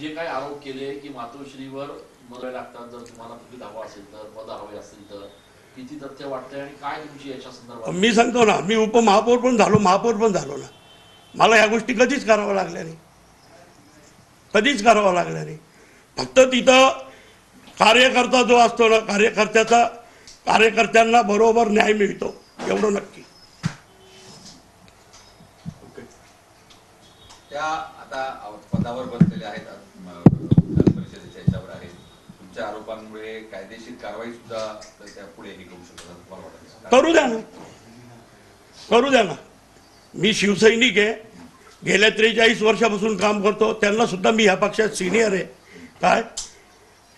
जे काही आरोप केले की मातोश्रीवर मरायला लागतात, जर तुम्हाला तिकीट हवं असेल तर, पद हवे असतील तर, किती तथ्य वाटतंय आणि काय तुमची याच्या संदर्भात? मी सांगतो ना, मी उपमहापौर पण झालो, महापौर पण झालो ना. मला ह्या गोष्टी कधीच कराव्या लागल्या नाही, कधीच करावं लागल्या नाही. फक्त तिथं कार्यकर्ता जो असतो ना, कार्यकर्त्यांना बरोबर न्याय मिळतो एवढं नक्की. त्या आता पदावर बसलेले आहेत, विधान परिषदेच्या याच्यावर आहेत. तुमच्या आरोपांमुळे कायदेशीर कारवाई सुद्धा त्या पुढे हे करू शकतात. करू द्या ना, करू द्या ना. मी शिवसैनिक आहे, गेल्या 43 वर्षापासून काम करतो. त्यांना सुद्धा मी ह्या पक्षात सिनियर आहे. काय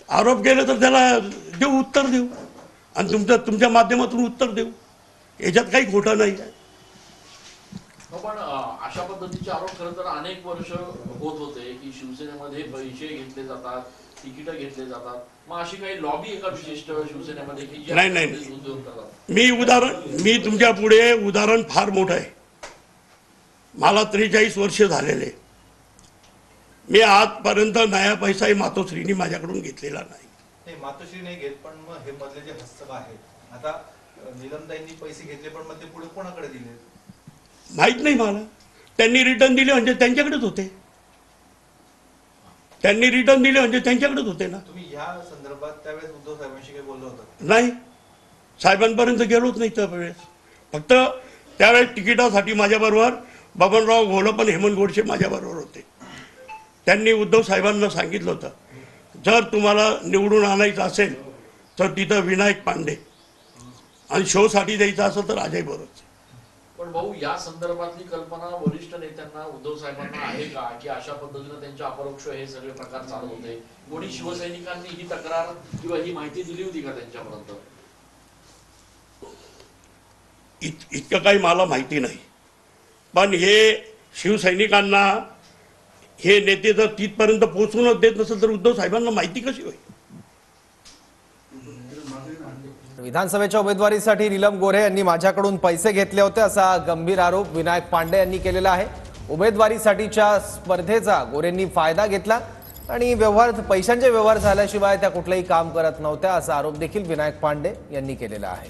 आरोप केले तर त्याला देऊ, उत्तर देऊ, आणि तुमच्या माध्यमातून उत्तर देऊ. याच्यात काही खोटं नाही आहे. पण अशा पद्धतीचे आरोप खरं तर अनेक वर्ष होत होते की शिवसेनेमध्ये पैसे घेतले जातात, तिकीट घेतले जातात. मग अशी काही लॉबी एका विशिष्ट शिवसेनेमध्ये की नाही, मी तुमच्या पुढे उदाहरण फार मोठं आहे. मला 43 वर्ष झालेले. मी आजपर्यंत नया पैसाही मातोश्रीनी माझ्याकडून घेतलेला नाही. मातोश्री नाही घेत, पण मग हे मधले जे हस्तक आहेत, आता नीलमताईंनी पैसे घेतले, पण मग ते पुढे कोणाकडे दिले माहित नाही मला. त्यांनी रिटर्न दिले म्हणजे त्यांच्याकडेच होते. त्यांनी रिटर्न दिले म्हणजे त्यांच्याकडेच होते ना. तुम्ही या संदर्भात त्यावेळेस उद्धव साहेबांशी काही बोललो होतं? नाही, साहेबांपर्यंत गेलोच नाही त्यावेळेस. फक्त त्यावेळेस तिकिटासाठी माझ्याबरोबर बबनराव घोलप आणि हेमंत गोडसे माझ्याबरोबर होते. त्यांनी उद्धव साहेबांना सांगितलं होतं, जर तुम्हाला निवडून आणायचं असेल तर तिथं विनायक पांडे, आणि शोसाठी द्यायचं असेल तर अजय बरोबर. पण भाऊ, या संदर्भातली कल्पना वरिष्ठ नेत्यांना, उद्धव साहेबांना आहे का की अशा पद्धतीने त्यांच्या अपरोक्ष हे सगळे प्रकार चालू होते? कोणी शिवसैनिकांनी ही तक्रार किंवा ही माहिती दिली होती का त्यांच्यापर्यंत? इतकं काही मला माहिती नाही. पण हे शिवसैनिकांना हे नेते जर तिथपर्यंत पोहोचूनच देत नसेल तर उद्धव साहेबांना माहिती कशी होईल? विधानसभेच्या उमेदवारीसाठी नीलम गोऱ्हे यांनी माझ्याकडून पैसे घेतले होते असा गंभीर आरोप विनायक पांडे यांनी केलेला आहे. उमेदवारीसाठीच्या स्पर्धेचा गोऱ्हेंनी फायदा घेतला आणि पैशांचे व्यवहार झाल्याशिवाय त्या कुठलंही काम करत नव्हत्या असा आरोप देखील विनायक पांडे यांनी केलेला आहे.